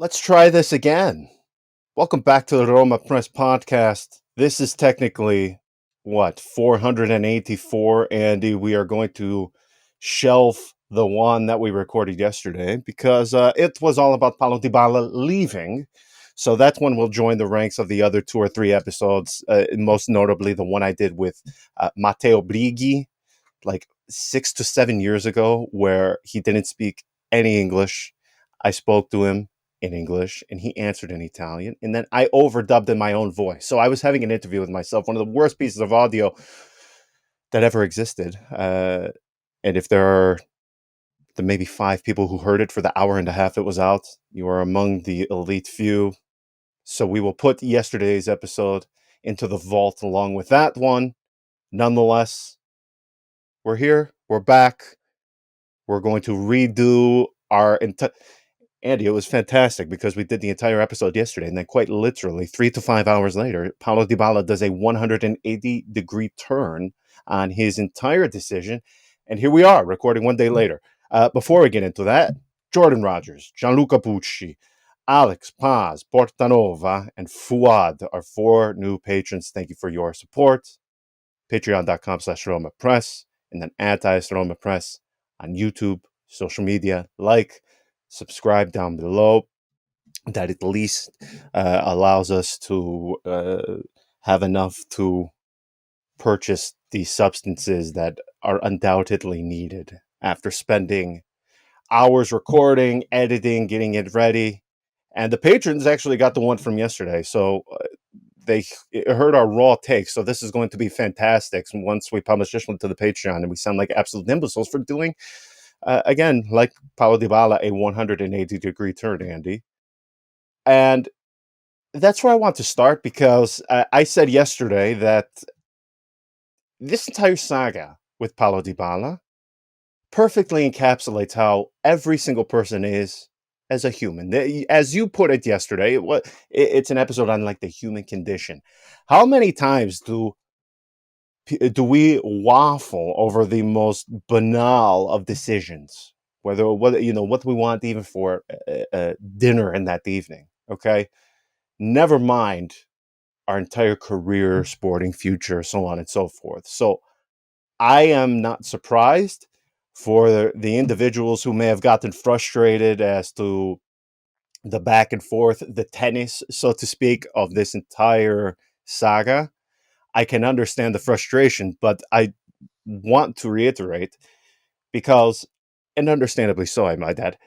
Let's try this again. Welcome back to the RomaPress podcast. This is technically, 484, Andy. We are going to shelf the one that we recorded yesterday because it was all about Paulo Dybala leaving. So that one will join the ranks of the other 2 or 3 episodes, most notably the one I did with Matteo Brighi, like 6 to 7 years ago, where he didn't speak any English. I spoke to him in English and he answered in Italian. And then I overdubbed in my own voice. So I was having an interview with myself, one of the worst pieces of audio that ever existed. And if there are the maybe 5 people who heard it for the hour and a half it was out, you are among the elite few. So we will put yesterday's episode into the vault along with that one. Nonetheless, we're here. We're back. We're going to redo our entire. Andy, it was fantastic because we did the entire episode yesterday, and then quite literally 3 to 5 hours later, Paulo Dybala does a 180-degree turn on his entire decision, and here we are, recording one day later. Before we get into that, Jordan Rogers, Gianluca Pucci, Alex Paz, Portanova, and Fuad are 4 new patrons. Thank you for your support. Patreon.com/RomaPress, and then @RomaPress on YouTube, social media, subscribe down below. That at least allows us to have enough to purchase the substances that are undoubtedly needed after spending hours recording, editing, getting it ready. And the patrons actually got the one from yesterday, so they heard our raw takes. So this is going to be fantastic once we publish this one to the Patreon, and we sound like absolute imbeciles for doing again, like Paulo Dybala, a 180-degree turn, Andy. And that's where I want to start because I said yesterday that this entire saga with Paulo Dybala perfectly encapsulates how every single person is as a human. As you put it yesterday, it's an episode on like the human condition. How many times do we waffle over the most banal of decisions, whether what we want even for dinner in that evening? Okay, never mind our entire career, sporting future, so on and so forth. So I am not surprised for the individuals who may have gotten frustrated as to the back and forth, the tennis, so to speak, of this entire saga. I can understand the frustration, but I want to reiterate because, and understandably so, I might add,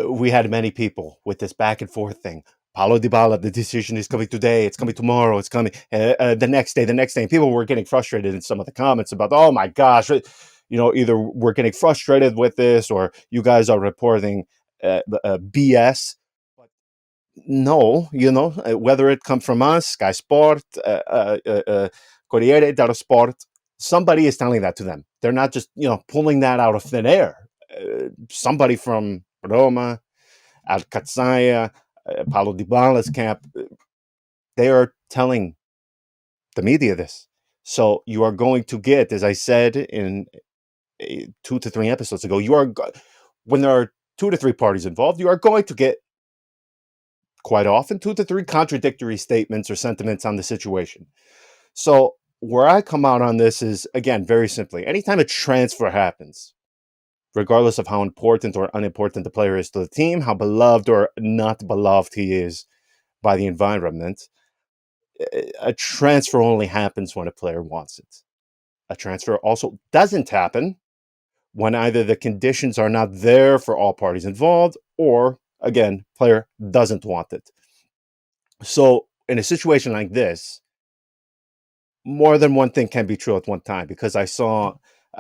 we had many people with this back and forth thing. Paulo Dybala, the decision is coming today, it's coming tomorrow, it's coming the next day. And people were getting frustrated in some of the comments about, oh my gosh, either we're getting frustrated with this or you guys are reporting BS. But no, whether it comes from us, Sky Sport, Corriere dello Sport, somebody is telling that to them. They're not just, pulling that out of thin air. Somebody from Roma, Qadsiah, Paulo Dybala's camp, they are telling the media this. So you are going to get, as I said in 2 to 3 episodes ago, when there are 2 to 3 parties involved, you are going to get quite often 2 to 3 contradictory statements or sentiments on the situation. So where I come out on this is, again, very simply, anytime a transfer happens, regardless of how important or unimportant the player is to the team, how beloved or not beloved he is by the environment, a transfer only happens when a player wants it. A transfer also doesn't happen when either the conditions are not there for all parties involved or, again, player doesn't want it. So in a situation like this, more than one thing can be true at one time, because I saw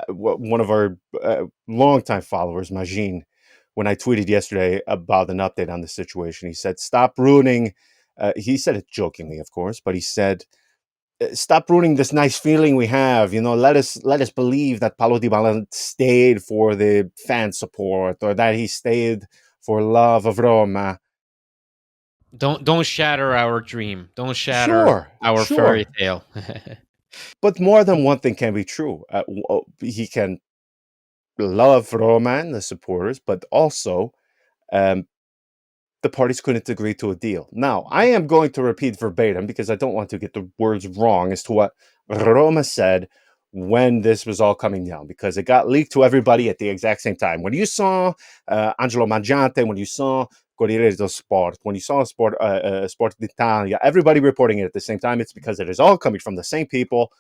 one of our longtime followers, Majin, when I tweeted yesterday about an update on the situation, he said, stop ruining, he said it jokingly, of course, but he said, stop ruining this nice feeling we have. Let us believe that Paulo Dybala stayed for the fan support or that he stayed for love of Roma. Don't shatter our dream. Don't shatter Sure, our fairy tale. But more than one thing can be true. He can love Roma and the supporters, but also the parties couldn't agree to a deal. Now, I am going to repeat verbatim because I don't want to get the words wrong as to what Roma said when this was all coming down, because it got leaked to everybody at the exact same time. When you saw Angelo Mangiante, when you saw Corriere dello Sport, when you saw Sport d'Italia, everybody reporting it at the same time, it's because it is all coming from the same people.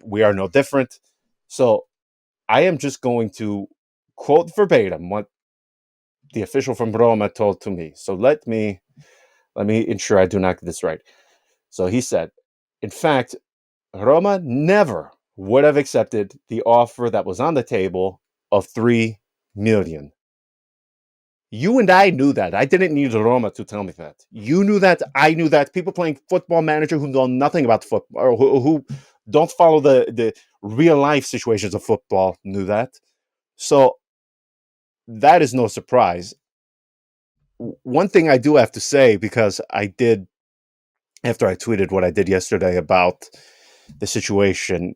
We are no different. So I am just going to quote verbatim what the official from Roma told to me. So let me ensure I do not get this right. So he said, in fact, Roma never would have accepted the offer that was on the table of 3 million. You and I knew that. I didn't need Roma to tell me that. You knew that. I knew that. People playing Football Manager who know nothing about football, or who don't follow the real life situations of football, knew that. So that is no surprise. One thing I do have to say, because I did, after I tweeted what I did yesterday about the situation,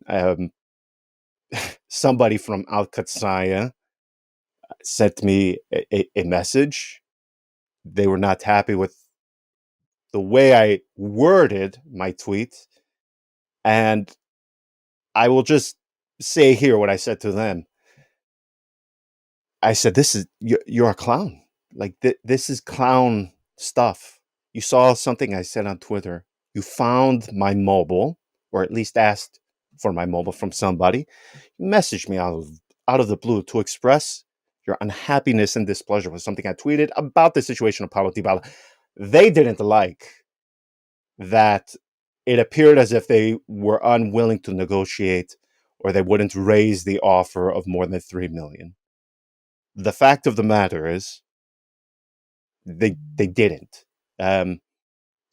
somebody from Qadsiah sent me a message. They were not happy with the way I worded my tweet. And I will just say here what I said to them. I said, "This is you're a clown. Like this is clown stuff. You saw something I said on Twitter. You found my mobile, or at least asked for my mobile from somebody. You messaged me out of the blue to express your unhappiness and displeasure with something I tweeted about the situation of Paulo Dybala. They didn't like that. It appeared as if they were unwilling to negotiate, or they wouldn't raise the offer of more than 3 million. The fact of the matter is they didn't.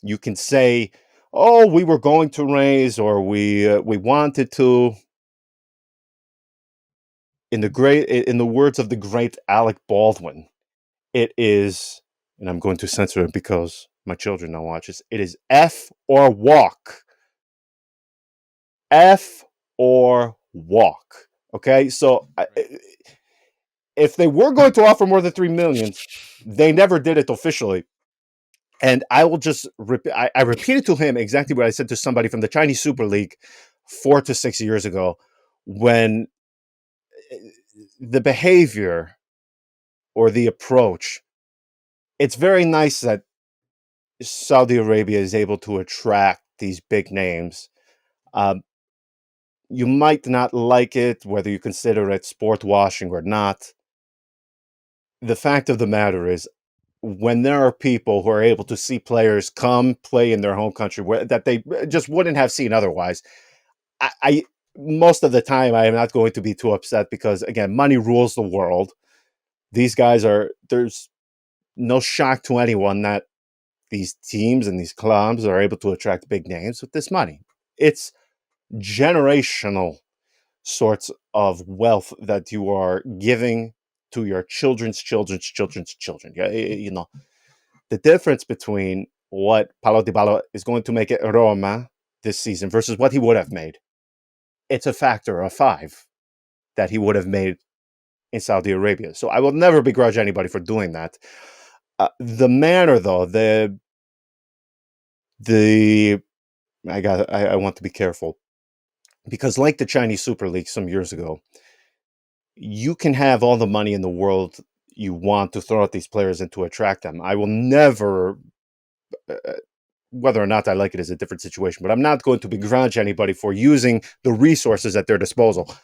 You can say, "Oh, we were going to raise, or we wanted to." In the words of the great Alec Baldwin, it is, and I'm going to censor it because my children don't watch this. It is F or walk. F or walk. Okay, so if they were going to offer more than 3 million, they never did it officially. And I will just I repeated to him exactly what I said to somebody from the Chinese Super League 4 to 6 years ago, when the behavior or the approach, it's very nice that Saudi Arabia is able to attract these big names. You might not like it, whether you consider it sport washing or not. The fact of the matter is, when there are people who are able to see players come play in their home country that they just wouldn't have seen otherwise, I most of the time I am not going to be too upset, because again, money rules the world. These guys are there's no shock to anyone that these teams and these clubs are able to attract big names with this money. It's generational sorts of wealth that you are giving to your children's children's children's children. You know, the difference between what Paulo Dybala is going to make at Roma this season versus what he would have made, it's a factor of 5 that he would have made in Saudi Arabia. So I will never begrudge anybody for doing that. The manner, though, the I want to be careful, because like the Chinese Super League some years ago, you can have all the money in the world you want to throw at these players and to attract them. I will never, whether or not I like it is a different situation, but I'm not going to begrudge anybody for using the resources at their disposal.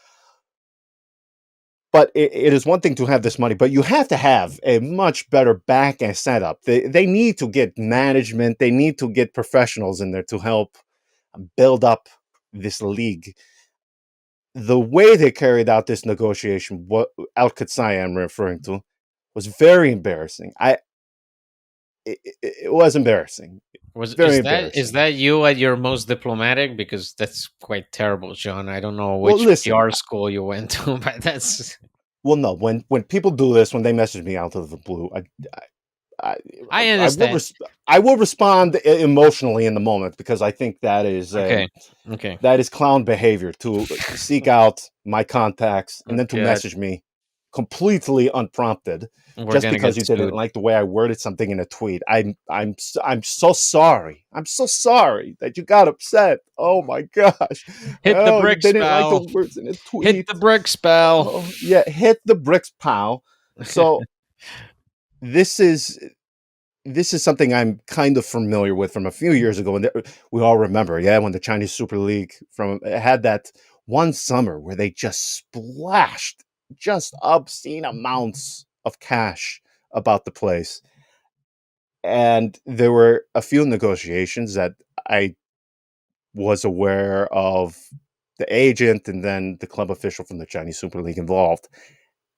But it is one thing to have this money, but you have to have a much better back end setup. They need to get management. They need to get professionals in there to help build up this league. The way they carried out this negotiation, what Qadsiah I'm referring to, was very embarrassing. It was embarrassing. Was Very is embarrassing. that you at your most diplomatic? Because that's quite terrible, John. I don't know Well, which listen. PR school you went to, but that's. Well, no. When people do this, when they message me out of the blue, I, I I will understand. I will respond emotionally in the moment, because I think Okay. Okay. that is clown behavior to seek out my contacts and then to Okay. message me completely unprompted, We're just gonna because get you didn't sued. like the way I worded something in a tweet. I'm so sorry. I'm so sorry that you got upset. Oh my gosh. Hit the Oh, you bricks, didn't like the pal. words in a Hit tweet. the bricks, pal. Oh yeah, hit the bricks, pal. So this is this is something I'm kind of familiar with from a few years ago, and we all remember, yeah, when the Chinese Super League from had that one summer where they just splashed just obscene amounts of cash about the place, and there were a few negotiations that I was aware of the agent and then the club official from the Chinese Super League involved.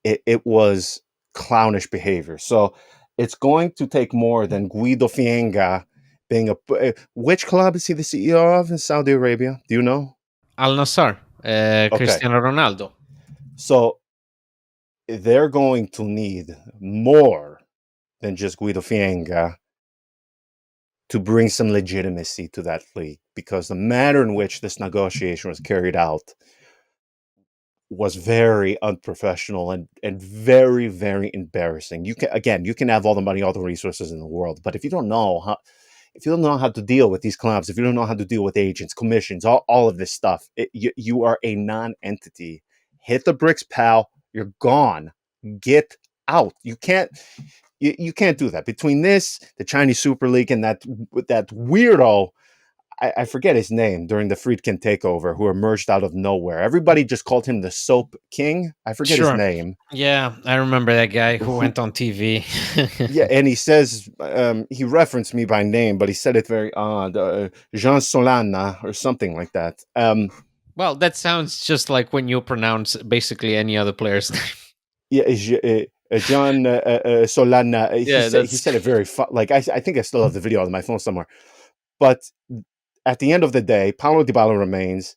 It was clownish behavior. So it's going to take more than Guido Fienga being which club is he the CEO of in Saudi Arabia? Do you know? Al Nassr, Okay. Cristiano Ronaldo. So they're going to need more than just Guido Fienga to bring some legitimacy to that league, because the manner in which this negotiation was carried out was very unprofessional and very, very embarrassing. You can, again, you can have all the money, all the resources in the world, but if you don't know how to deal with these clubs, if you don't know how to deal with agents, commissions, all of this stuff, you are a non-entity. Hit the bricks, pal. You're gone. Get out. You can't do that. Between this, the Chinese Super League, and that weirdo, I forget his name, during the Friedkin takeover, who emerged out of nowhere. Everybody just called him the Soap King. I forget his Sure. name. Yeah, I remember that guy who Who, went on TV. yeah, and he says, he referenced me by name, but he said it very odd, Jean Solana or something like that. Well, that sounds just like when you pronounce basically any other player's name. Yeah, John Solana. Yeah, He that's said it very like I think I still have the video on my phone somewhere. But at the end of the day, Paulo Dybala remains.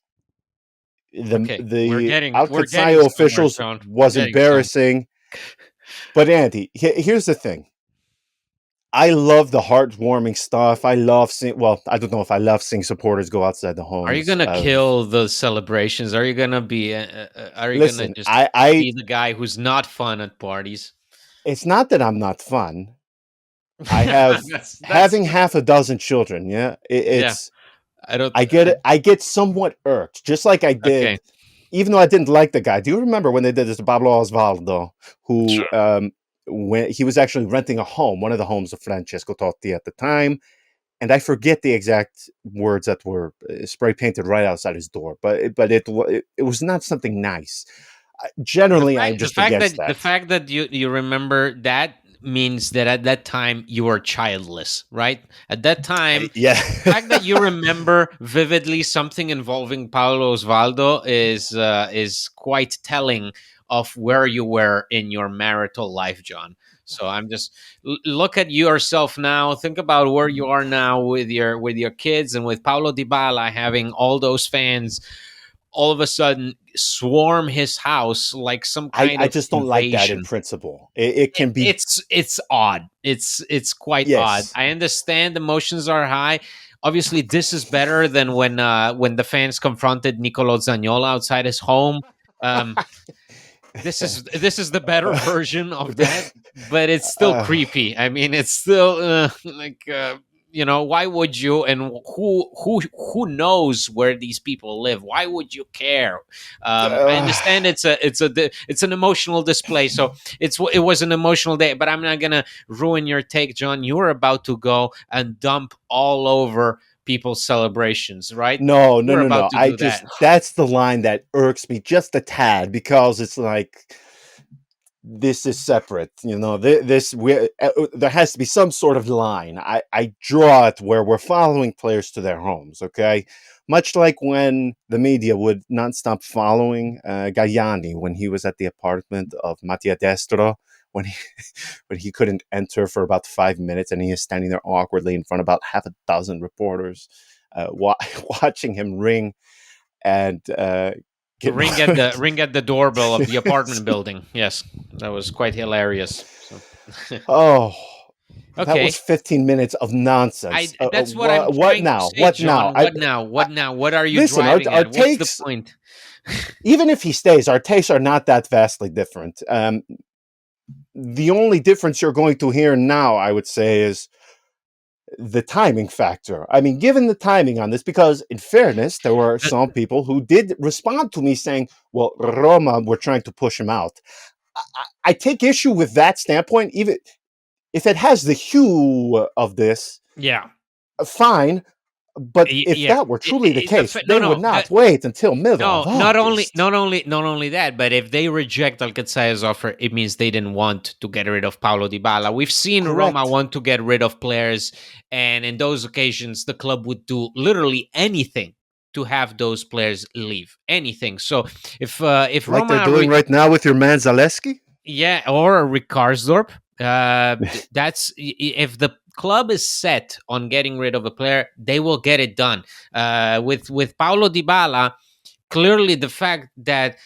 okay. We're The getting Al we're getting Qadsiah somewhere, officials John. We're was getting somewhere. embarrassing. But Andy, here's the thing. I love the heartwarming stuff. I love seeing. Well, I don't know if I love seeing supporters go outside the Are you homes gonna of. kill the celebrations? Are you gonna be? Are you gonna Listen, just I. be the guy who's not fun at parties? It's not that I'm not fun. I have That's having half a dozen children. Yeah, yeah. it's. I don't. I get it. I get somewhat irked, just like I Okay, did. Even though I didn't like the guy, do you remember when they did this to Pablo Osvaldo, who sure. when he was actually renting a home, one of the homes of Francesco Totti at the time, and I forget the exact words that were spray painted right outside his door, but it was not something nice. Generally, I'm just against The that. fact that you remember that means that at that time you were childless, right? At that time, Yeah, the fact that you remember vividly something involving Paulo Osvaldo is quite telling of where you were in your marital life, John. So I'm just look at yourself now. Think about where you are now with your kids and with Paulo Dybala having all those fans all of a sudden swarm his house like some kind I of just don't like that in invasion. principle. It can be It's odd. It's quite odd. yes. I understand emotions are high. Obviously, this is better than when the fans confronted Nicolo Zagnola outside his home. Um, this is the better version of that, but it's still uh, creepy. I mean, it's still like you know, why would you? And who knows where these people live? Why would you care? I uh, understand it's an emotional display, so it was an emotional day. But I'm not gonna ruin your take, John. You were about to go and dump all over people's celebrations, right? no, You no, were no, about no. to I do just that. that's the line that irks me just a tad, because it's like this is separate. You know, this there has to be some sort of line. I draw it where we're following players to their homes. Okay, much like when the media would not stop following Galliani when he was at the apartment of Mattia Destro. When he when he couldn't enter for about 5 minutes, and he is standing there awkwardly in front of about half a dozen reporters, watching him ring and get Ring at the doorbell of the apartment building. Yes, that was quite hilarious. So, oh, that was okay, 15 minutes of I nonsense. that's what I'm What trying to now? say, What now? John. What now? I What now? What are you listen. driving Our at? What's the takes. point? even if he stays, our tastes are not that vastly different. The only difference you're going to hear now, I would say, is the timing factor. I mean, given the timing on this, because in fairness, there were Uh, some people who did respond to me saying, well, Roma were trying to push him out. I take issue with that standpoint, even if it has the hue of this, yeah. fine. But if Yeah. that were truly the case, No, they would no. not wait until middle of No, not only August. not only not only that, but if they reject Qadsiah's offer, it means they didn't want to get rid of Paulo Dybala. We've seen Roma Correct. want to get rid of players, and in those occasions, the club would do literally anything to have those players leave. Anything. So if Like they're Roma, doing right now with your man Zaleski. yeah, or Rikarsdorp, if the club is set on getting rid of a player, they will get it done. With Paulo Dybala, clearly the fact that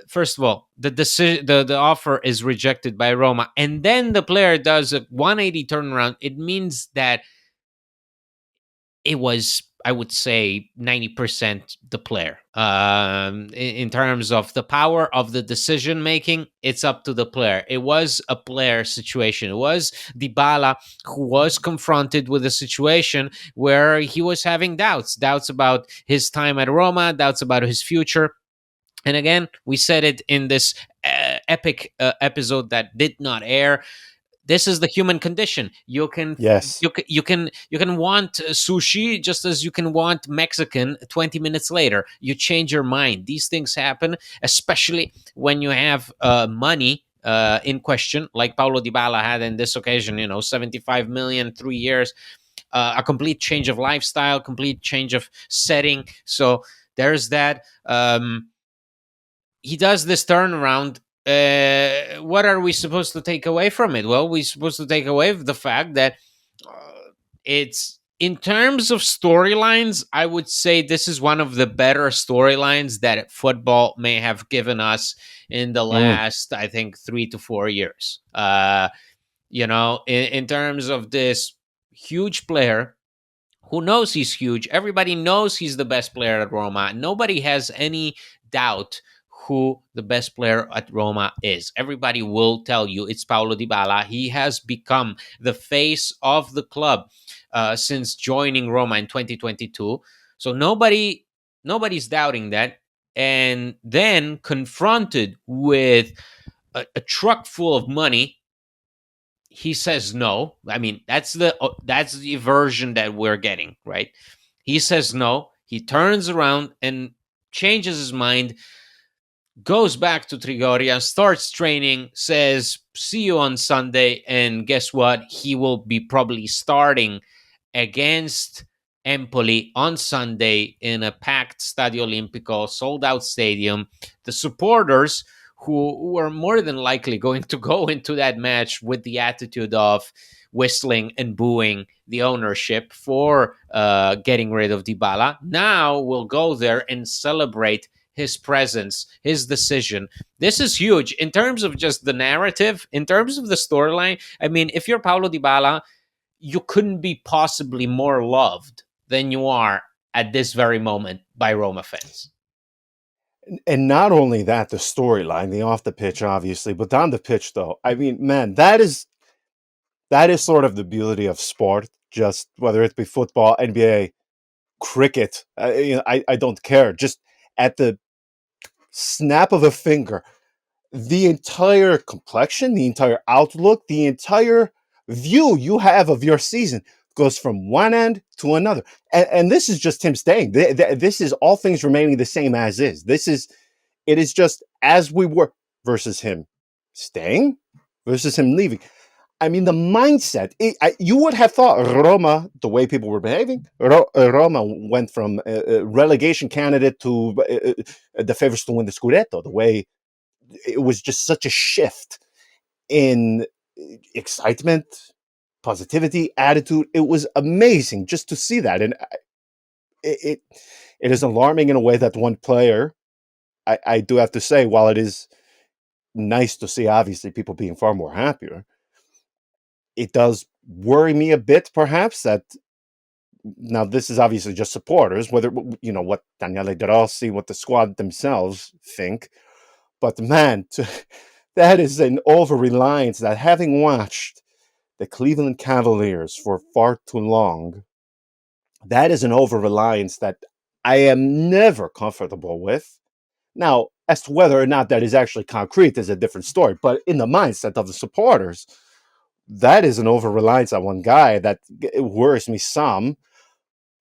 first of all the decision the offer is rejected by Roma, and then the player does a 180 turnaround, it means that it was, I would say, 90% the player. In terms of the power of the decision making, it's up to the player. It was a player situation. It was Dybala who was confronted with a situation where he was having doubts about his time at Roma, doubts about his future. And again, we said it in this epic episode that did not air. This is the human condition. Yes. You can want sushi just as you can want Mexican 20 minutes later. You change your mind. These things happen, especially when you have money in question, like Paulo Dybala had in this occasion. 75 million, 3 years, a complete change of lifestyle, complete change of setting. So there's that. He does this turnaround. What are we supposed to take away from it? Well, we're supposed to take away the fact that it's, in terms of storylines, I would say this is one of the better storylines that football may have given us in the Mm. last, I think, 3 to 4 years. In terms of this huge player who knows he's huge. Everybody knows he's the best player at Roma. Nobody has any doubt who the best player at Roma is. Everybody will tell you it's Paulo Dybala. He has become the face of the club since joining Roma in 2022. So nobody's doubting that. And then confronted with a truck full of money, he says no. I mean, that's the version that we're getting, right? He says no. He turns around and changes his mind, goes back to Trigoria, starts training, says, see you on Sunday. And guess what? He will be probably starting against Empoli on Sunday in a packed Stadio Olimpico, sold out stadium. The supporters who were more than likely going to go into that match with the attitude of whistling and booing the ownership for getting rid of Dybala, now will go there and celebrate his presence, his decision. This is huge in terms of just the narrative, in terms of the storyline. I mean, if you're Paulo Dybala, you couldn't be possibly more loved than you are at this very moment by Roma fans. And not only that, the storyline, the off the pitch, obviously, but on the pitch, though, I mean, man, that is sort of the beauty of sport. Just whether it be football, NBA, cricket, I don't care. Just at the snap of a finger, the entire complexion, the entire outlook, the entire view you have of your season goes from one end to another. And this is just him staying. This is all things remaining the same as is. It is just as we were versus him staying versus him leaving. I mean, the mindset, you would have thought Roma, the way people were behaving, Roma went from relegation candidate to the favorites to win the Scudetto, the way it was just such a shift in excitement, positivity, attitude. It was amazing just to see that. And it, it, it is alarming in a way that one player, I do have to say, while it is nice to see, obviously, people being far more happier, it does worry me a bit, perhaps, that now this is obviously just supporters, whether what Daniele De Rossi, what the squad themselves think, but man, that is an over reliance that having watched the Cleveland Cavaliers for far too long, that is an over reliance that I am never comfortable with. Now, as to whether or not that is actually concrete is a different story, but in the mindset of the supporters, that is an over reliance on one guy that worries me some.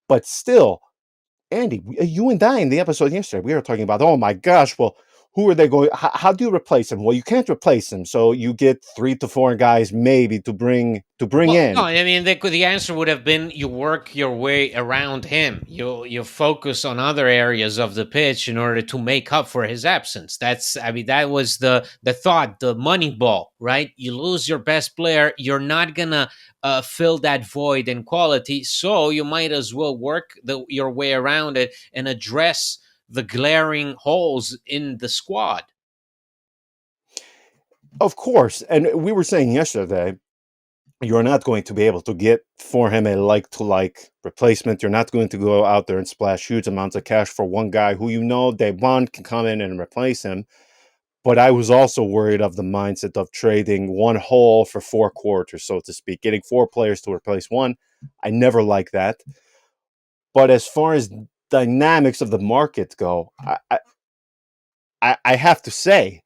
But still, Andy, you and I in the episode yesterday, we were talking about, oh my gosh, well, who are they going? How do you replace him? Well, you can't replace him, so you get 3 to 4 guys maybe to bring Well, no, in. I mean the answer would have been you work your way around him. You focus on other areas of the pitch in order to make up for his absence. That's I mean that was the thought, the money ball, right? You lose your best player, you're not gonna fill that void in quality, so you might as well work your way around it and address the glaring holes in the squad. Of course, and we were saying yesterday, you're not going to be able to get for him a like to like replacement. You're not going to go out there and splash huge amounts of cash for one guy who day one can come in and replace him. But I was also worried of the mindset of trading one whole for 4 quarters, so to speak, getting 4 players to replace one. I never like that. But as far as dynamics of the market go, I have to say,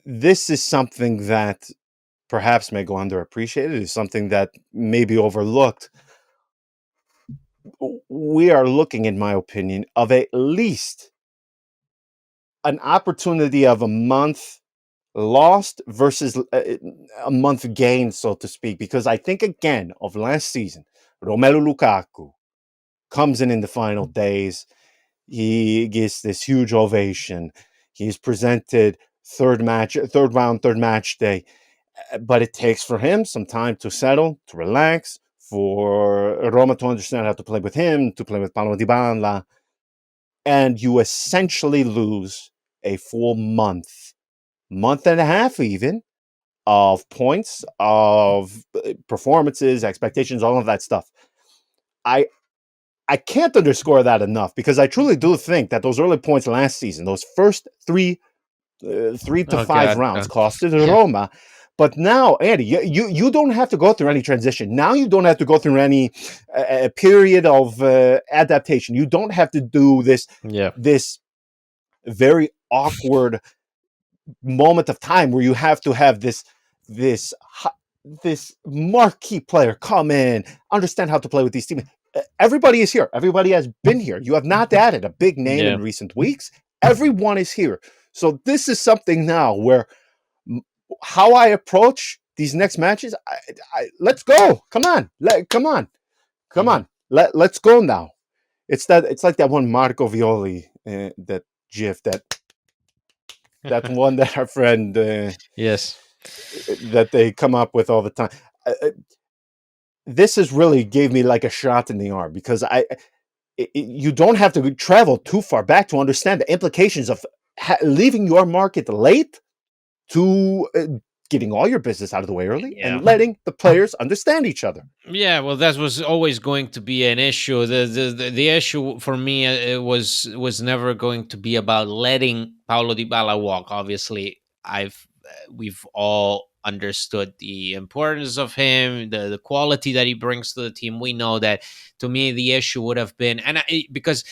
this is something that perhaps may go underappreciated, is something that may be overlooked. We are looking, in my opinion, of at least an opportunity of a month lost versus a month gained, so to speak, because I think again of last season, Romelu Lukaku comes in the final days. He gets this huge ovation. He's presented third round, third match day, but it takes for him some time to settle, to relax, for Roma to understand how to play with him, to play with Paulo Dybala, and you essentially lose a full month and a half even, of points, of performances, expectations, all of that stuff. I I can't underscore that enough because I truly do think that those early points last season, those first 3 to 5 Oh God. rounds, costed Roma. But now, Andy, you don't have to go through any transition. Now you don't have to go through any period of adaptation. You don't have to do Yeah. this very awkward moment of time where you have to have this this marquee player come in, understand how to play with these teams. Everybody is here. Everybody has been here. You have not added a big name Yeah. in recent weeks. Everyone is here. So this is something now where how I approach these next matches. Let's go. Come on. Come on. Come Mhm. on. Let's go now. It's like that one Marco Violi, that GIF, that one that our friend Yes. that they come up with all the time. This has really gave me like a shot in the arm because you don't have to travel too far back to understand the implications of leaving your market late to getting all your business out of the way early Yeah. and letting the players understand each other. Yeah, well, that was always going to be an issue. The issue for me it was never going to be about letting Paulo Dybala walk. Obviously, we've all understood the importance of him, the quality that he brings to the team. We know that. To me, the issue would have been, because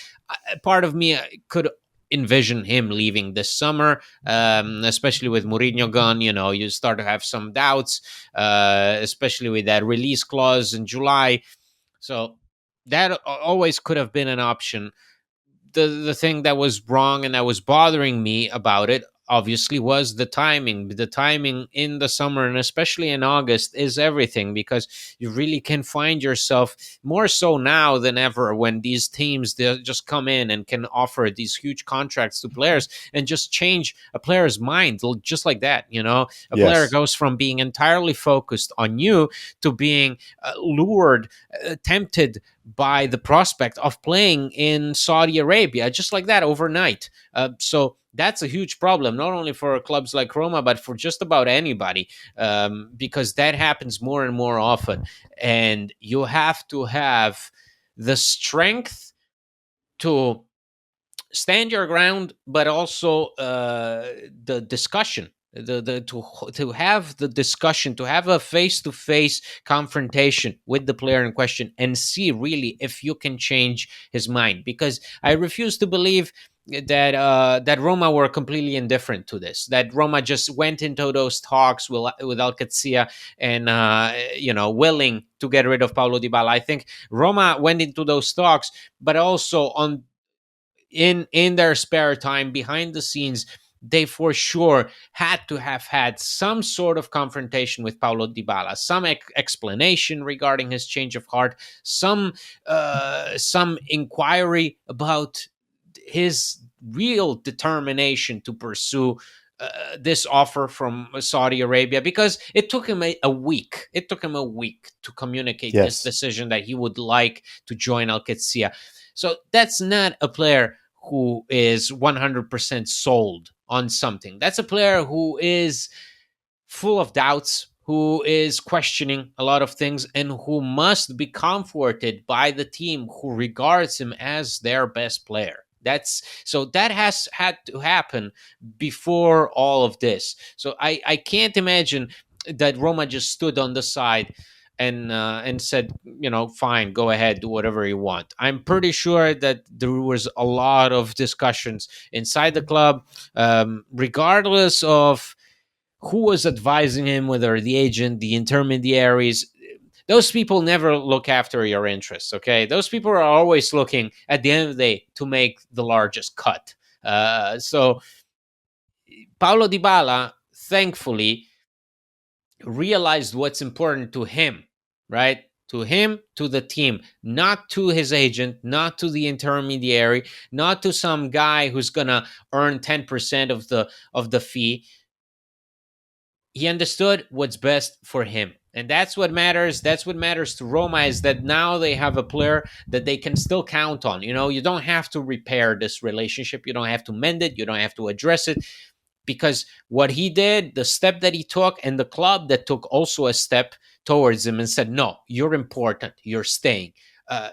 part of me could envision him leaving this summer, especially with Mourinho gone. You start to have some doubts, especially with that release clause in July. So that always could have been an option. The thing that was wrong and that was bothering me about it obviously was the timing in the summer, and especially in August, is everything, because you really can find yourself more so now than ever when these teams, they just come in and can offer these huge contracts to players and just change a player's mind just like that. A player Yes. goes from being entirely focused on you to being lured, tempted by the prospect of playing in Saudi Arabia, just like that overnight. So that's a huge problem, not only for clubs like Roma, but for just about anybody, because that happens more and more often. And you have to have the strength to stand your ground, but also the discussion, the to have the discussion, to have a face to face confrontation with the player in question, and see really if you can change his mind. Because I refuse to believe that Roma were completely indifferent to this. That Roma just went into those talks with Qadsiah and willing to get rid of Paulo Dybala. I think Roma went into those talks, but also on in their spare time behind the scenes, they for sure had to have had some sort of confrontation with Paulo Dybala, some explanation regarding his change of heart, some inquiry about his real determination to pursue this offer from Saudi Arabia, because it took him a week. It took him a week to communicate this Yes. decision that he would like to join Al Qadsiya. So that's not a player who is 100% sold on something. That's a player who is full of doubts, who is questioning a lot of things, and who must be comforted by the team who regards him as their best player. That has had to happen before all of this. So I can't imagine that Roma just stood on the side and said, fine, go ahead, do whatever you want. I'm pretty sure that there was a lot of discussions inside the club, regardless of who was advising him, whether the agent, the intermediaries. Those people never look after your interests. Okay, those people are always looking at the end of the day to make the largest cut. So Paulo Dybala, thankfully, realized what's important to him, right? To him, to the team, not to his agent, not to the intermediary, not to some guy who's gonna earn 10% of the fee. He understood what's best for him, and that's what matters. That's what matters to Roma, is that now they have a player that they can still count on. You don't have to repair this relationship, you don't have to mend it, you don't have to address it, because what he did, the step that he took, and the club that took also a step towards him and said, no, you're important, you're staying. uh,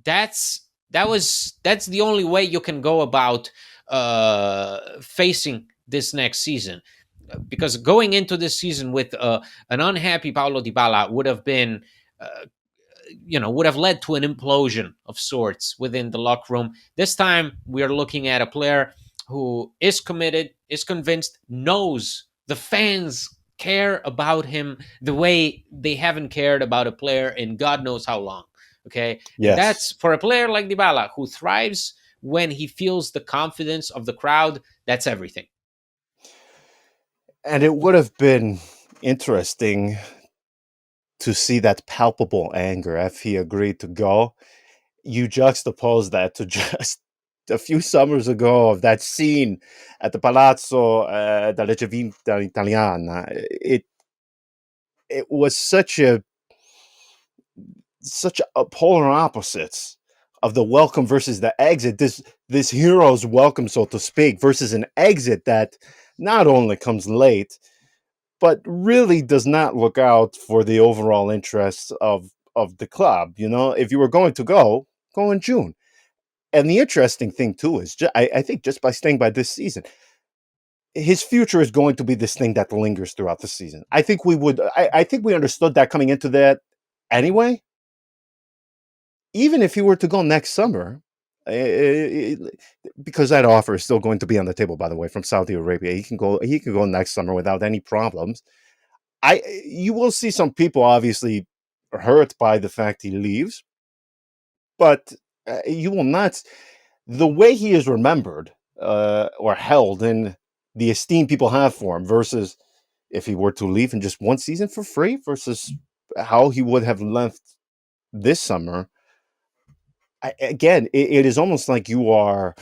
that's the only way you can go about facing this next season. Because going into this season with an unhappy Paulo Dybala would have been, uh, would have led to an implosion of sorts within the locker room. This time, we are looking at a player who is committed, is convinced, knows the fans care about him the way they haven't cared about a player in God knows how long. Okay, and that's Yes. for a player like Dybala, who thrives when he feels the confidence of the crowd. That's everything. And it would have been interesting to see that palpable anger if he agreed to go. You juxtapose that to just a few summers ago of that scene at the Palazzo della Civiltà Italiana. It was such a polar opposites of the welcome versus the exit. This hero's welcome, so to speak, versus an exit that not only comes late, but really does not look out for the overall interests of the club. If you were going to go in June. And the interesting thing too is, I think, just by staying by this season, his future is going to be this thing that lingers throughout the season. I think we understood that coming into that anyway. Even if he were to go next summer, eh, because that offer is still going to be on the table, by the way, from Saudi Arabia. He can go next summer without any problems. You will see some people obviously hurt by the fact he leaves, but you will not. The way he is remembered or held in the esteem people have for him versus if he were to leave in just one season for free versus how he would have left this summer. Again, it is almost like you are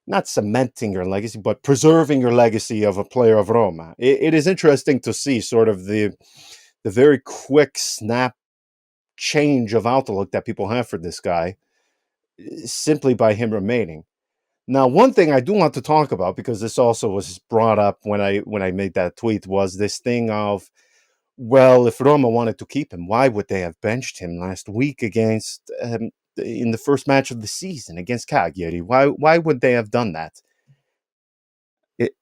not cementing your legacy, but preserving your legacy of a player of Roma. It is interesting to see sort of the very quick snap change of outlook that people have for this guy simply by him remaining. Now, one thing I do want to talk about, because this also was brought up when I made that tweet, was this thing of, well, if Roma wanted to keep him, why would they have benched him last week against in the first match of the season against Cagliari? Why would they have done that?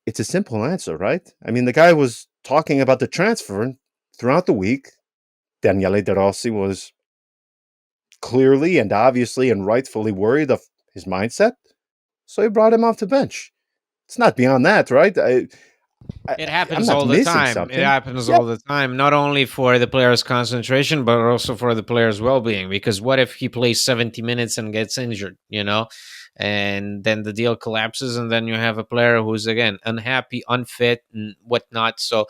It's a simple answer, right? I mean, the guy was talking about the transfer throughout the week. Daniele De Rossi was clearly and obviously and rightfully worried of his mindset, so he brought him off the bench. It's not beyond that, right? I, It I'm happens not all the missing time. It something. happens Yeah. all the time, not only for the player's concentration, but also for the player's well being. Because what if he plays 70 minutes and gets injured, And then the deal collapses, and then you have a player who's, again, unhappy, unfit, and whatnot. So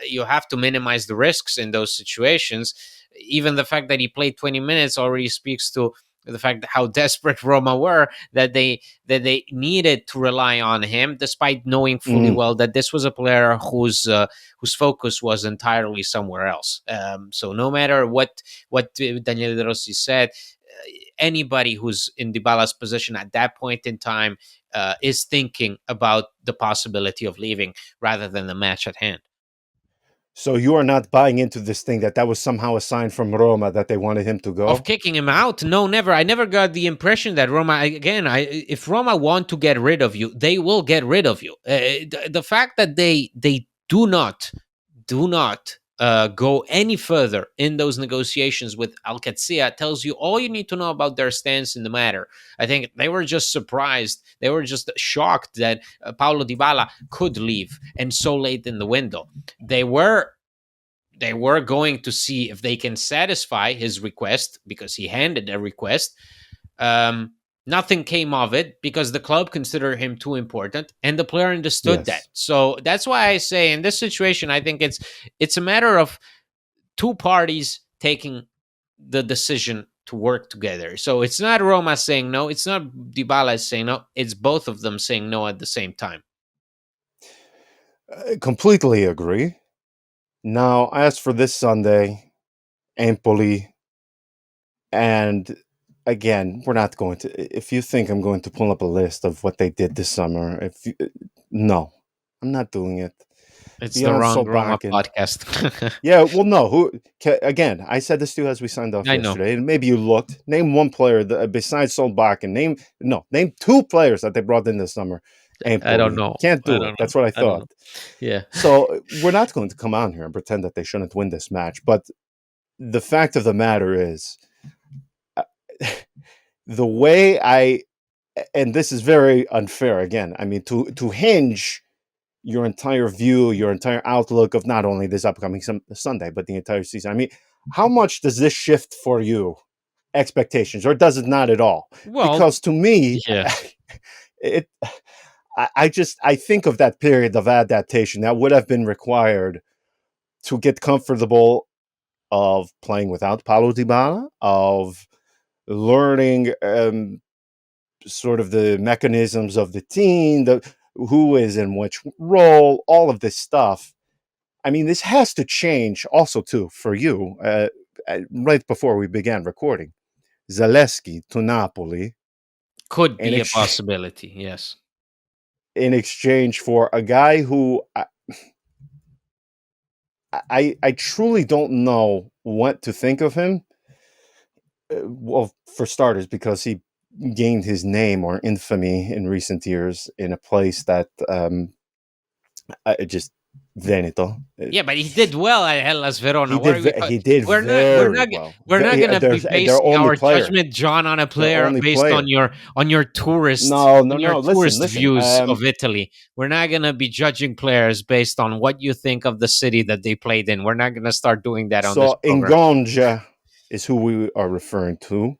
you have to minimize the risks in those situations. Even the fact that he played 20 minutes already speaks to the fact that how desperate Roma were, that they needed to rely on him, despite knowing fully Mm. well that this was a player whose focus was entirely somewhere else. So no matter what Daniele De Rossi said, anybody who's in Dybala's position at that point in time is thinking about the possibility of leaving rather than the match at hand. So you are not buying into this thing that was somehow a sign from Roma that they wanted him to Of go? kicking him out? No, never. I never got the impression that Roma, again, if Roma want to get rid of you, they will get rid of you. The fact that they do not go any further in those negotiations with Qadsiah tells you all you need to know about their stance in the matter. I think they were just surprised. They were just shocked that Paulo Dybala could leave, and so late in the window. They were going to see if they can satisfy his request, because he handed a request. Nothing came of it because the club considered him too important, and the player understood that. Yes. So that's why I say in this situation, I think it's a matter of two parties taking the decision to work together. So it's not Roma saying no, it's not Dybala saying no, it's both of them saying no at the same time. Completely agree. Now, as for this Sunday, Empoli, and again, we're not going to. If you think I'm going to pull up a list of what they did this summer, no, I'm not doing it. It's the Beyond wrong Roma Solbakken, podcast. yeah, well, no. Again, I said this to you as we signed off I know. yesterday, and maybe you looked. Name one player besides Solbakken. Name two players that they brought in this summer. I don't Empoli know. can't I do it. don't know. That's what I I don't know. thought. Yeah. So we're not going to come on here and pretend that they shouldn't win this match. But the fact of the matter is, uh, the way and this is very unfair. Again, I mean, to hinge your entire view, your entire outlook of not only this upcoming Sunday, but the entire season. I mean, how much does this shift for you expectations, or does it not at all? Well, Because to me, yeah. it, I think of that period of adaptation that would have been required to get comfortable of playing without Paulo Dybala, of learning sort of the mechanisms of the team, who is in which role, all of this stuff. I mean, this has to change also too for you. Right before we began recording, Zalewski to Napoli Could in be a possibility. Yes. in exchange for a guy who I truly don't know what to think of him. Well, for starters, because he gained his name or infamy in recent years in a place that just Veneto. Yeah, but he did well at Hellas Verona. He What did. are we He talking? did We're not. We're very not. well. We're not going to be Their basing only our player. judgment, John, on a Their player only based on player. your tourist No, no, on your no. Listen, tourist listen. views of Italy. We're not going to be judging players based on what you think of the city that they played in. We're not going to start doing that on this So program. Ngonja is who we are referring to.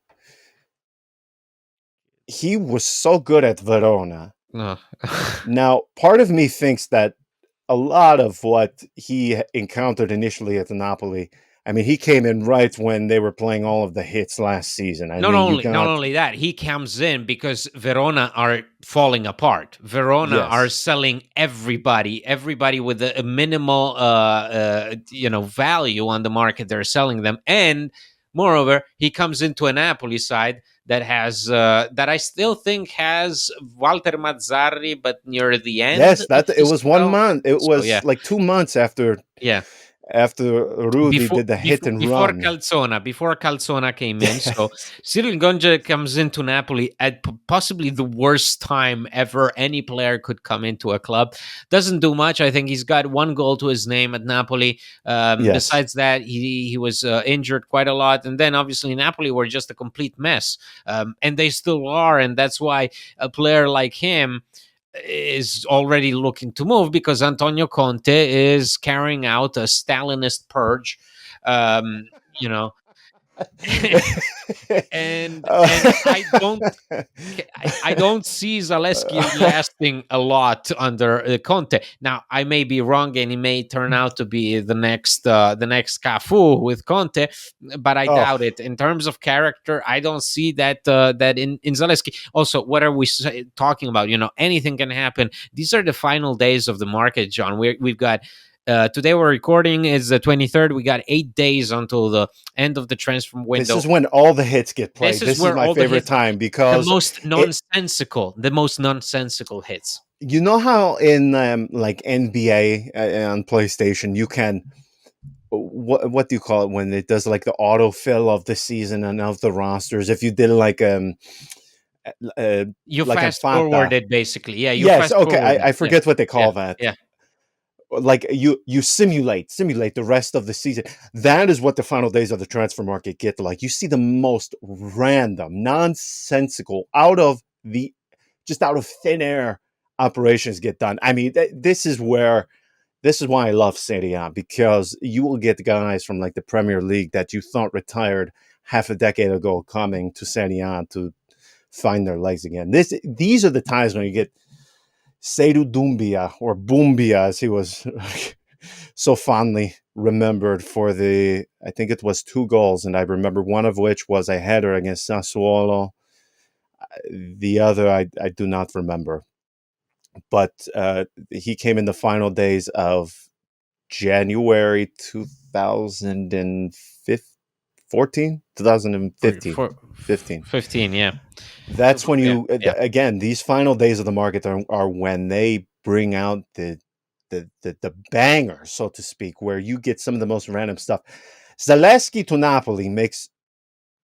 He was so good at Verona. No. Now, part of me thinks that a lot of what he encountered initially at the Napoli, I mean, he came in right when they were playing all of the hits last season. I Not mean, you only not got, only that, he comes in because Verona are falling apart. Verona are yes. selling everybody with a minimal value on the market. They're selling them, and Moreover, he comes into a Napoli side that has that I still think has Walter Mazzarri, but near the end Yes, of that it his was one spell. month. It So was yeah, like 2 months yeah. after Rudy before did the hit before and before run. Calzona came in. So Cyril Gonja comes into Napoli at possibly the worst time ever any player could come into a club. Doesn't do much. I think he's got one goal to his name at Napoli. Yes. Besides that, he was injured quite a lot, and then obviously Napoli were just a complete mess, and they still are, and that's why a player like him is already looking to move because Antonio Conte is carrying out a Stalinist purge. You know, and I don't see Zaleski lasting a lot under Conte. Now, I may be wrong, and he may turn out to be the next Cafu with Conte, but I oh, doubt it. In terms of character, I don't see that in Zaleski. Also, what are we talking about? Anything can happen. These are the final days of the market, John. We've got. Today we're recording is the 23rd. We got 8 days until the end of the transfer this window. is when all the hits get This played. is This is where my all the favorite hits, time because it. the most nonsensical hits. You know how in like NBA on PlayStation you can what do you call it when it does like the autofill of the season and of the rosters? If you did uh, You like on fast Fanta. forward it basically. Yeah, you Yes, fast okay. forward it. I Yeah, forget what they yeah, call that. yeah. Like you simulate the rest of the season. That is what the final days of the transfer market get like. You see the most random, nonsensical, out of thin air operations get done. I mean, this is why I love Serie A, because you will get guys from like the Premier League that you thought retired half a decade ago coming to Serie A to find their legs again. These are the times when you get Seydou Doumbia, or Bumbia as he was so fondly remembered for I think it was 2 goals, and I remember one of which was a header against Sassuolo. The other I do not remember, but he came in the final days of January 2014, For 2015, for 15. 15, yeah. That's when Yeah, you yeah. again, these final days of the market are when they bring out the banger, so to speak, where you get some of the most random stuff. Zaleski to Napoli makes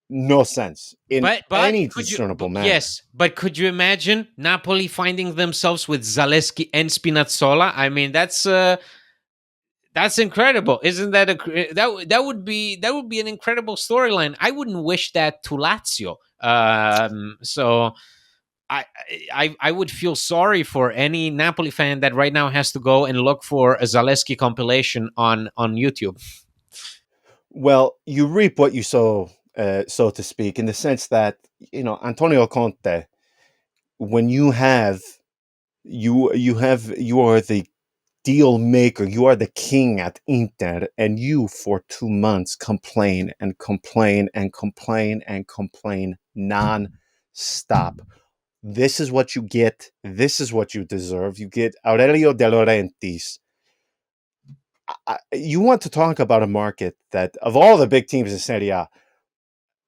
no sense in But any could you discernible manner. yes, but could you imagine Napoli finding themselves with Zaleski and Spinazzola? I mean, that's incredible. Isn't that that would be an incredible storyline. I wouldn't wish that to Lazio. So I, I would feel sorry for any Napoli fan that right now has to go and look for a Zaleski compilation on YouTube. Well, you reap what you sow, so to speak, in the sense that Antonio Conte, when you are the deal maker, you are the king at Inter, and you for 2 months complain and complain and complain and complain non-stop. This is what you get. This is what you deserve. You get Aurelio De Laurentiis. You want to talk about a market that, of all the big teams in Serie A,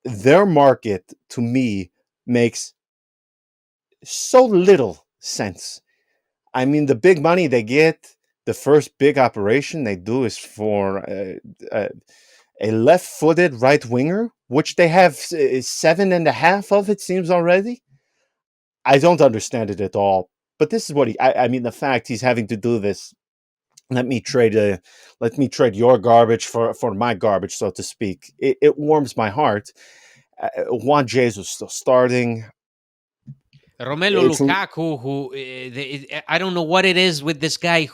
their market to me makes so little sense. I mean, the big money they get, the first big operation they do is for a left-footed right winger, which they have 7.5 of, it seems already. I don't understand it at all. But this is what I mean, the fact he's having to do this. Let me trade let me trade your garbage for my garbage, so to speak. It warms my heart. Juan Jesus still starting. Romelu It's Lukaku, I don't know what it is with this guy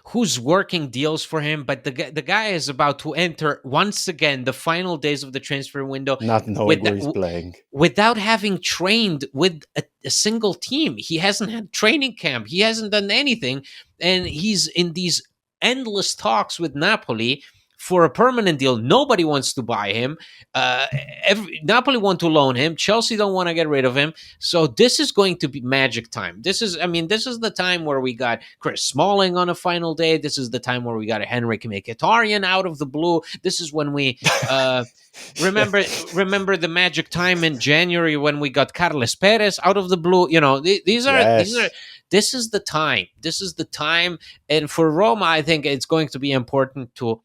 who's working deals for him, but the guy is about to enter once again the final days of the transfer window not knowing with where he's playing. without having trained with a single team. He hasn't had training camp. He hasn't done anything, and he's in these endless talks with Napoli for a permanent deal. Nobody wants to buy him. Uh, Napoli want to loan him. Chelsea don't want to get rid of him. So this is going to be magic time. This is the time where we got Chris Smalling on a final day. This is the time where we got a Henrik Mkhitaryan out of the blue. This is when we remember the magic time in January when we got Carles Perez out of the blue. These are Yes. this is the time. This is the time. And for Roma, I think it's going to be important to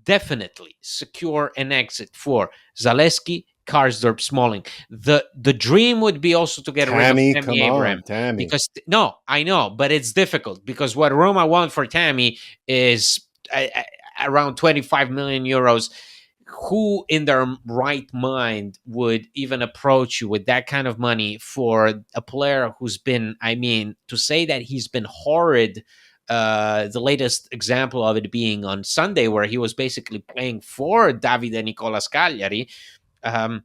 definitely secure an exit for Zaleski, Karsdorp, Smalling. The dream would be also to get rid of Tammy, Tammy come Abraham on, Tammy. because no, I know, but it's difficult because what Roma want for Tammy is around 25 million euros. Who in their right mind would even approach you with that kind of money for a player who's been, I mean, to say that he's been horrid, the latest example of it being on Sunday, where he was basically playing for Davide Nicolas Cagliari. Um,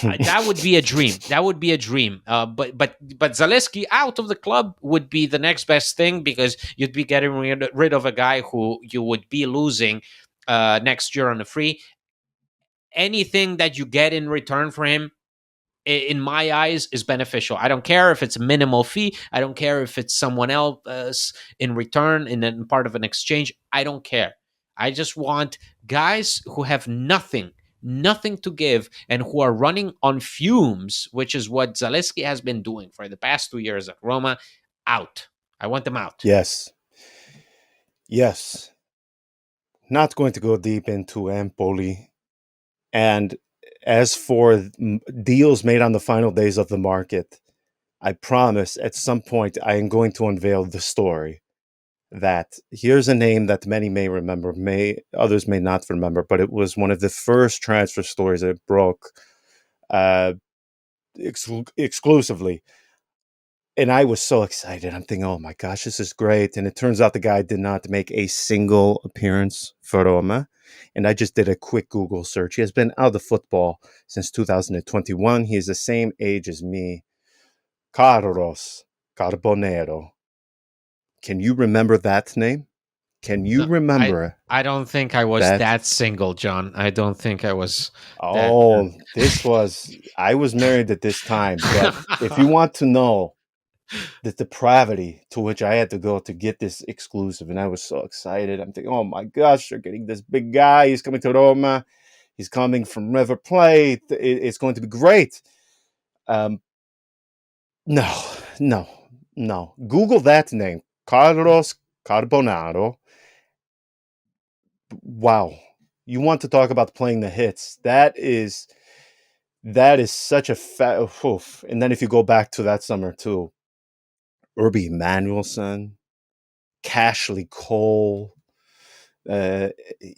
that would be a dream. That would be a dream. But Zaleski out of the club would be the next best thing because you'd be getting rid of a guy who you would be losing next year on a free. Anything that you get in return for him, in my eyes, is beneficial. I don't care if it's a minimal fee. I don't care if it's someone else in return in part of an exchange. I don't care. I just want guys who have nothing to give and who are running on fumes, which is what Zaleski has been doing for the past 2 years at Roma. Out. I want them out. Yes. Yes. Not going to go deep into Empoli. And as for deals made on the final days of the market, I promise at some point I am going to unveil the story that here's a name that many may remember, others may not remember, but it was one of the first transfer stories that broke uh, exclusively. And I was so excited. I'm thinking, oh my gosh, this is great. And it turns out the guy did not make a single appearance for Roma. And I just did a quick Google search. He has been out of football since 2021. He is the same age as me. Carlos Carbonero. Can you remember that name? Can you No, I remember I don't think I was that? that single, John. I don't think I was that. Oh, I was married at this time. But if you want to know the depravity to which I had to go to get this exclusive, and I was so excited. I'm thinking, oh my gosh, they're getting this big guy. He's coming to Roma. He's coming from River Plate. It's going to be great. Um, no, no, no. Google that name, Carlos Carbonaro. Wow, you want to talk about playing the hits? That is such a fat. Oof. And then if you go back to that summer too, Urbi Emanuelson, Cashley Cole. Uh,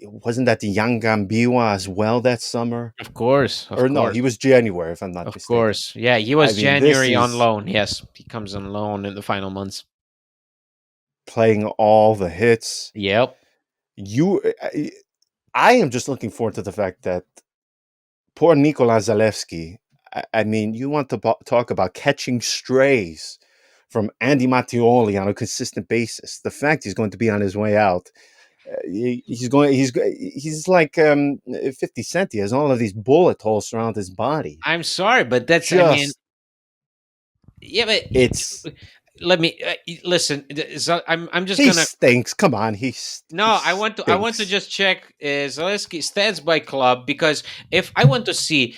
wasn't that the young Gambiwa as well that summer? Of course, of Or no, course, he was January, if I'm not of mistaken. course. Yeah, he I was mean, this January on is loan. Yes, he comes on loan in the final months. playing all the hits. Yep. You, I am just looking forward to the fact that poor Nikola Zalewski. I mean, you want to talk about catching strays from Andy Mattioli on a consistent basis. The fact he's going to be on his way out. He's like 50 Cent. He has all of these bullet holes around his body. I'm sorry, but that's. I mean, Just yeah, but it's let me listen. So I'm just he gonna. stinks. Come on, No, he I want to stinks. just check Zaleski stats by club because if I want to see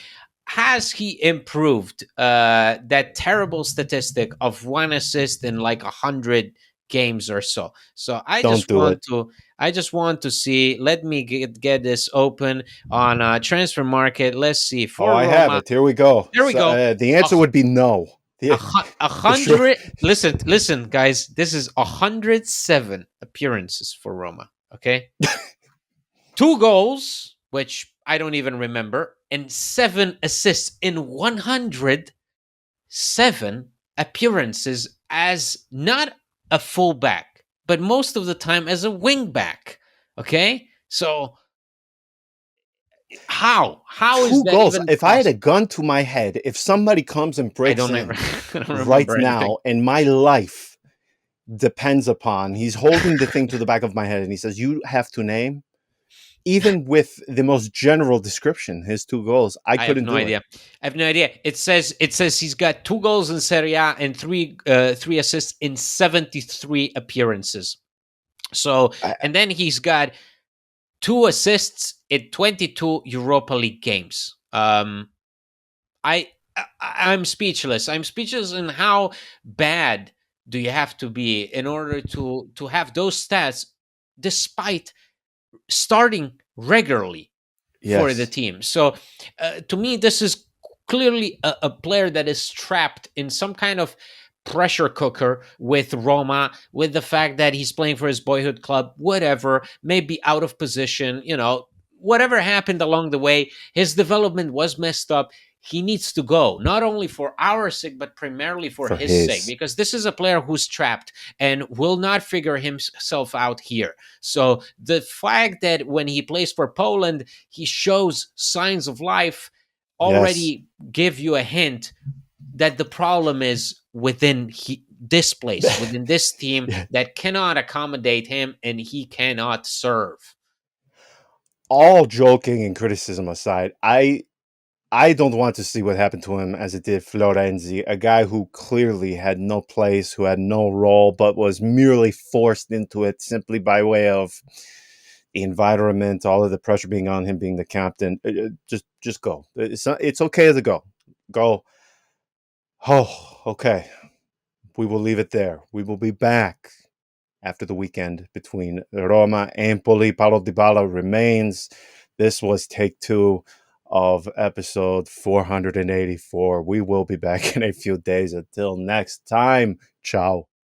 has he improved that terrible statistic of one assist in like 100 games or so. So Don't do it. I just want to see. Let me get this open on transfer market. Let's see Oh, for I have Roma. it. Here we go. There we So, go. the answer would be no. A The short. hundred. Listen, guys. This is 107 appearances for Roma. Okay, 2 goals, which I don't even remember, and 7 assists in 107 appearances as not a fullback, but most of the time as a wingback. Okay, so how is Two that goals. even If I had a possible? gun to my head, if somebody comes and I breaks don't ever. in I don't right remember anything. now and my life depends upon, he's holding the thing to the back of my head and he says, you have to name. even with the most general description, his 2 goals, I I have couldn't no do it. idea. I have no idea. It says he's got 2 goals in Serie A and three assists in 73 appearances. So, I, and then he's got 2 assists in 22 Europa League games. I, I'm speechless. I'm speechless in how bad do you have to be in order to have those stats, despite starting regularly for the yes, team. So, to me, this is clearly a player that is trapped in some kind of pressure cooker with Roma, with the fact that he's playing for his boyhood club, whatever, maybe out of position, whatever happened along the way, his development was messed up. He needs to go, not only for our sake, but primarily for for his sake, his. because this is a player who's trapped and will not figure himself out here. So the fact that when he plays for Poland, he shows signs of life Yes. already give you a hint that the problem is within this place, within this team that cannot accommodate him and he cannot serve. All joking and criticism aside, I don't want to see what happened to him as it did Florenzi, a guy who clearly had no place, who had no role, but was merely forced into it simply by way of the environment, all of the pressure being on him, being the captain. Just go. It's okay to go. Go. Oh, okay. We will leave it there. We will be back after the weekend between Roma and Empoli. Paulo Dybala remains. This was take 2 of episode 484. We will be back in a few days. Until next time, ciao.